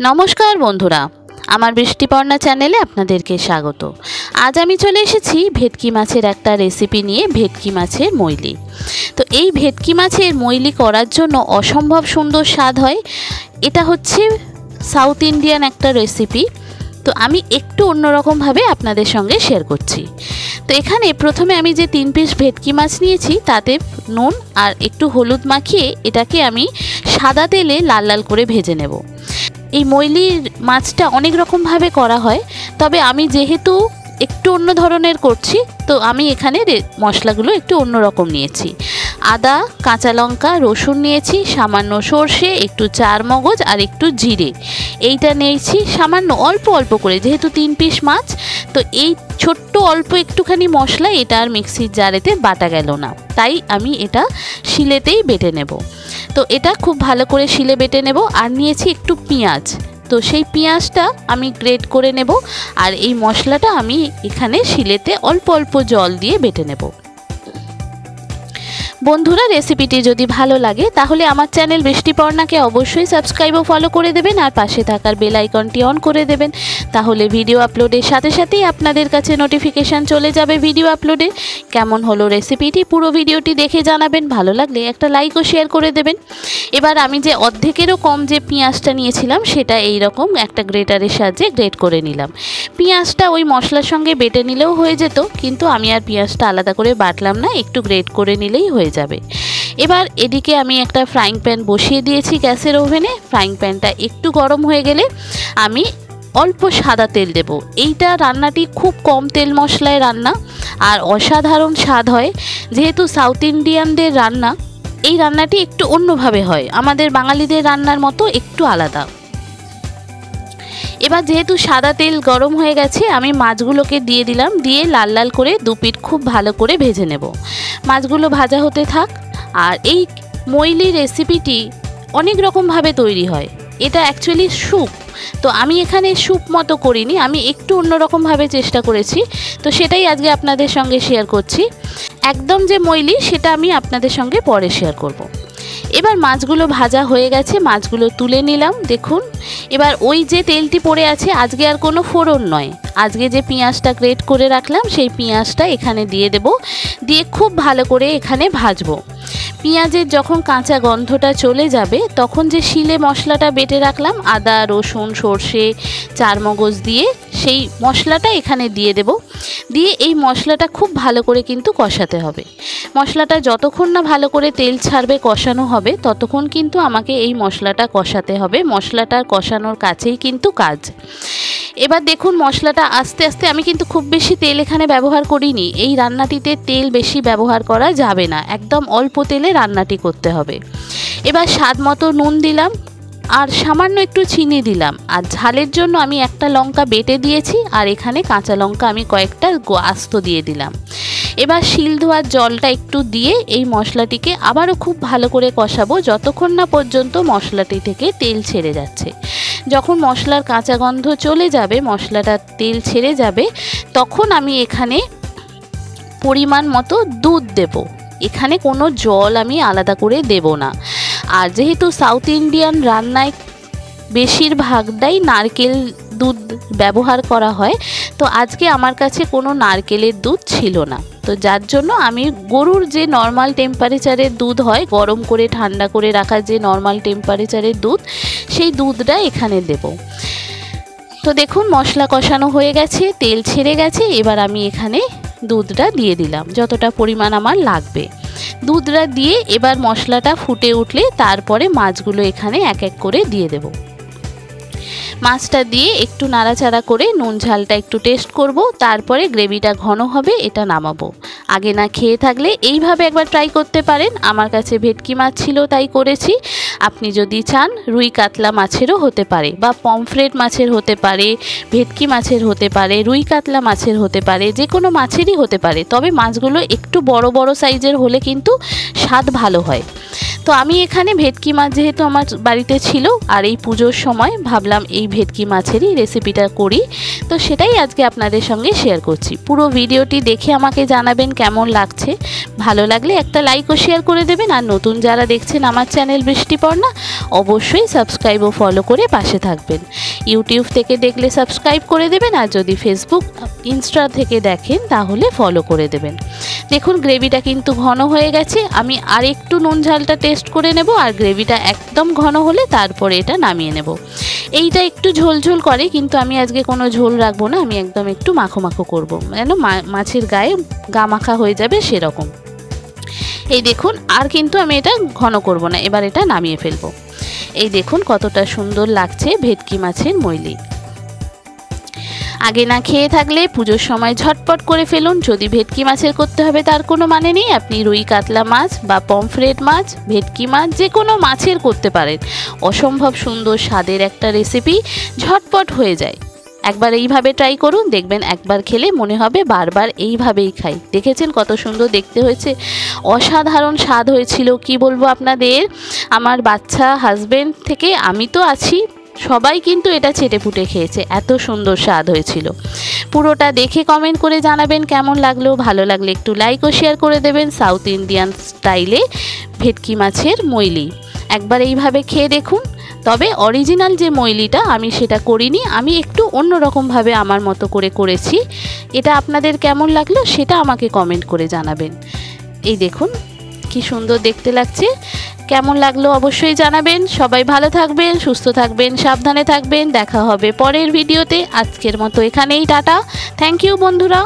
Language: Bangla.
নমস্কার বন্ধুরা, আমার বৃষ্টিপর্ণা চ্যানেলে আপনাদেরকে স্বাগত। আজ আমি চলে এসেছি ভেটকি মাছের একটা রেসিপি নিয়ে, ভেটকি মাছের মৈলি। তো এই ভেটকি মাছের মৈলি করার জন্য অসম্ভব সুন্দর স্বাদ হয়। এটা হচ্ছে সাউথ ইন্ডিয়ান একটা রেসিপি। তো আমি একটু অন্যরকমভাবে আপনাদের সঙ্গে শেয়ার করছি। তো এখানে প্রথমে আমি যে 3 পিস ভেটকি মাছ নিয়েছি তাতে নুন আর একটু হলুদ মাখিয়ে এটাকে আমি সাদা তেলে লাল লাল করে ভেজে নেব। এই মৈলির মাছটা অনেক রকমভাবে করা হয়, তবে আমি যেহেতু একটু অন্য ধরনের করছি তো আমি এখানে মশলাগুলো একটু অন্য রকম নিয়েছি। আদা, কাঁচা লঙ্কা, রসুন নিয়েছি, সামান্য সর্ষে, একটু চার মগজ আর একটু জিরে। এইটা নিয়েছি সামান্য অল্প অল্প করে, যেহেতু 3 পিস মাছ তো এই ছোট্ট অল্প একটুখানি মশলা এটা আর মিক্সির জারেতে বাটা গেল না, তাই আমি এটা শিলেতেই বেটে নেব। তো এটা খুব ভালো করে শিলে বেটে নেব। আর নিয়েছি একটু পেঁয়াজ, তো সেই পেঁয়াজটা আমি গ্রেট করে নেব। আর এই মশলাটা আমি এখানে শিলেতে অল্প অল্প জল দিয়ে বেটে নেব। বন্ধুরা, রেসিপিটি যদি ভালো লাগে তাহলে আমার চ্যানেল বৃষ্টিপর্ণাকে অবশ্যই সাবস্ক্রাইব ও ফলো করে দেবেন আর পাশে থাকার বেল আইকনটি অন করে দেবেন। তাহলে ভিডিও আপলোডের সাথে সাথেই আপনাদের কাছে নোটিফিকেশান চলে যাবে ভিডিও আপলোডে। কেমন হলো রেসিপিটি পুরো ভিডিওটি দেখে জানাবেন, ভালো লাগলে একটা লাইক ও শেয়ার করে দেবেন। এবার আমি যে অর্ধেকেরও কম যে পেঁয়াজটা নিয়েছিলাম সেটা এই রকম একটা গ্রেটারের সাহায্যে গ্রেট করে নিলাম। পেঁয়াজটা ওই মশলার সঙ্গে বেটে নিলেও হয়ে যেত, কিন্তু আমি আর পেঁয়াজটা আলাদা করে বাটলাম না, একটু গ্রেট করে নিলেই হয়ে যাবে। এবার এদিকে আমি একটা ফ্রাইং প্যান বসিয়ে দিয়েছি গ্যাসের ওভেনে। ফ্রাইং প্যানটা একটু গরম হয়ে গেলে আমি অল্প সাদা তেল দেব। এইটা রান্নাটি খুব কম তেল মশলায় রান্না আর অসাধারণ স্বাদ হয়। যেহেতু সাউথ ইন্ডিয়ানদের রান্না, এই রান্নাটি একটু অন্যভাবে হয়, আমাদের বাঙালিদের রান্নার মতো একটু আলাদা। এবার যেহেতু সাদা তেল গরম হয়ে গেছে আমি মাছগুলোকে দিয়ে দিলাম, দিয়ে লাল লাল করে 2 পিঠ খুব ভালো করে ভেজে নেব। মাছগুলো ভাজা হতে থাক। আর এই মৈলি রেসিপিটি অনেক রকমভাবে তৈরি হয়। এটা অ্যাকচুয়ালি স্যুপ, তো আমি এখানে স্যুপ মতো করিনি, আমি একটু অন্যরকমভাবে চেষ্টা করেছি। তো সেটাই আজকে আপনাদের সঙ্গে শেয়ার করছি। একদম যে মৈলি সেটা আমি আপনাদের সঙ্গে পরে শেয়ার করব। এবার মাছগুলো ভাজা হয়ে গেছে, মাছগুলো তুলে নিলাম। দেখুন, এবার ওই যে তেলটি পড়ে আছে, আজকে আর কোনো ফোড়ন নয়, আজকে যে পেঁয়াজটা গ্রেট করে রাখলাম সেই পেঁয়াজটা এখানে দিয়ে দেব, দিয়ে খুব ভালো করে এখানে ভাজবো। পেঁয়াজের যখন কাঁচা গন্ধটা চলে যাবে তখন যে শিলে মশলাটা বেটে রাখলাম, আদা, রসুন, সর্ষে, চার মগজ দিয়ে সেই মশলাটা এখানে দিয়ে দেব। দিয়ে এই মশলাটা খুব ভালো করে কিন্তু কষাতে হবে। মশলাটা যতক্ষণ না ভালো করে তেল ছাড়বে, কষানো হবে, ততক্ষণ কিন্তু আমাকে এই মশলাটা কষাতে হবে। মশলাটার কষানোর কাছেই কিন্তু কাজ। এবার দেখুন মশলাটা আস্তে আস্তে, আমি কিন্তু খুব বেশি তেল এখানে ব্যবহার করিনি। এই রান্নাটিতে তেল বেশি ব্যবহার করা যাবে না, একদম অল্প তেলে রান্নাটি করতে হবে। এবার স্বাদ মতো নুন দিলাম আর সামান্য একটু চিনি দিলাম। আর ঝালের জন্য আমি একটা লঙ্কা বেটে দিয়েছি আর এখানে কাঁচা লঙ্কা আমি কয়েকটা আস্ত দিয়ে দিলাম। এবার শিল ধোয়ার জলটা একটু দিয়ে এই মশলাটিকে আবারও খুব ভালো করে কষাবো যতক্ষণ না পর্যন্ত মশলাটি থেকে তেল ছেড়ে যাচ্ছে। যখন মশলার কাঁচা গন্ধ চলে যাবে, মশলাটা তেল ছেড়ে যাবে, তখন আমি এখানে পরিমাণ মতো দুধ দেব। এখানে কোনো জল আমি আলাদা করে দেব না। আর যেহেতু সাউথ ইন্ডিয়ান রান্নায় বেশিরভাগটাই নারকেল দুধ ব্যবহার করা হয়, তো আজকে আমার কাছে কোনো নারকেলের দুধ ছিল না, তো যার জন্য আমি গরুর যে নর্মাল টেম্পারেচারের দুধ হয়, গরম করে ঠান্ডা করে রাখা যে নর্মাল টেম্পারেচারের দুধ, সেই দুধটা এখানে দেব। তো দেখুন মশলা কষানো হয়ে গেছে, তেল ছেড়ে গেছে। এবার আমি এখানে দুধটা দিয়ে দিলাম যতটা পরিমাণ আমার লাগবে। দুধটা দিয়ে এবার মশলাটা ফুটে উঠলে তারপরে মাছগুলো এখানে এক এক করে দিয়ে দেব। মাছটা দিয়ে একটু নাড়াচাড়া করে নুন ঝালটা একটু টেস্ট করব, তারপরে গ্রেভিটা ঘন হবে, এটা নামাবো। আগে না খেয়ে থাকলে এইভাবে একবার ট্রাই করতে পারেন। আমার কাছে ভেটকি মাছ ছিল তাই করেছি। আপনি যদি চান রুই কাতলা মাছেরও হতে পারে, বা পমফ্রেট মাছের হতে পারে, ভেটকি মাছের হতে পারে, রুই কাতলা মাছের হতে পারে, যে কোনো মাছেরই হতে পারে, তবে মাছগুলো একটু বড় বড় সাইজের হলে কিন্তু স্বাদ ভালো হয়। তো আমি এখানে ভেটকি মাছ যেহেতু আমার বাড়িতে ছিল আর এই পুজোর সময় ভাবলাম এই ভেটকি মাছেরই রেসিপিটা করি, তো সেটাই আজকে আপনাদের সঙ্গে শেয়ার করছি। পুরো ভিডিওটি দেখে আমাকে জানাবেন কেমন লাগছে। ভালো লাগলে একটা লাইক ও শেয়ার করে দেবেন। আর নতুন যারা দেখছেন আমার চ্যানেল বৃষ্টিপর্ণা, অবশ্যই সাবস্ক্রাইব ও ফলো করে পাশে থাকবেন। ইউটিউব থেকে দেখলে সাবস্ক্রাইব করে দেবেন, আর যদি ফেসবুক ইনস্টা থেকে দেখেন তাহলে ফলো করে দেবেন। দেখুন গ্রেভিটা কিন্তু ঘন হয়ে গেছে। আমি আর একটু নুন ঝালটা টেস্ট করে নেব, আর গ্রেভিটা একদম ঘন হলে তারপরে এটা নামিয়ে নেব। এইটা একটু ঝোলঝোল করে, কিন্তু আমি আজকে কোনো ঝোল রাখবো না, আমি একদম একটু মাখো মাখো করবো, যেন মাছের গায়ে গা মাখা হয়ে যাবে সেরকম। এই দেখুন, আর কিন্তু আমি এটা ঘন করব না, এবার এটা নামিয়ে ফেলবো। এই দেখুন কতটা সুন্দর লাগছে ভেটকি মাছের মৈলি। আগে না খেয়ে থাকলে পুজোর সময় ঝটপট করে ফেলুন। যদি ভেটকি মাছের করতে হবে তার কোনো মানে নেই, আপনি রুই কাতলা মাছ বা পমফ্রেট মাছ, ভেটকি মাছ যে কোনো মাছের করতে পারেন। অসম্ভব সুন্দর স্বাদের একটা রেসিপি, ঝটপট হয়ে যায়। একবার এইভাবে ট্রাই করুন, দেখবেন একবার খেলে মনে হবে বারবার এইভাবেই খাই। দেখেছেন কত সুন্দর দেখতে হয়েছে, অসাধারণ স্বাদ হয়েছিল। কি বলবো আপনাদের, আমার বাচ্চা, হাজবেন্ড থেকে আমি তো আছি, সবাই কিন্তু এটা চেটেপুটে খেয়েছে, এত সুন্দর স্বাদ হয়েছিল। পুরোটা দেখে কমেন্ট করে জানাবেন কেমন লাগলো। ভালো লাগলে একটু লাইক ও শেয়ার করে দেবেন। সাউথ ইন্ডিয়ান স্টাইলে ভেটকি মাছের মৈলি একবার এইভাবে খেয়ে দেখুন। তবে অরিজিনাল যে মৈলিটা আমি সেটা করিনি, আমি একটু অন্যরকমভাবে আমার মতো করে করেছি। এটা আপনাদের কেমন লাগলো সেটা আমাকে কমেন্ট করে জানাবেন। এই দেখুন কি সুন্দর দেখতে লাগছে, কেমন লাগলো অবশ্যই জানাবেন। সবাই ভালো থাকবেন, সুস্থ থাকবেন, সাবধানে থাকবেন। দেখা হবে পরের ভিডিওতে। আজকের মতো এখানেই টাটা। থ্যাংক ইউ বন্ধুরা।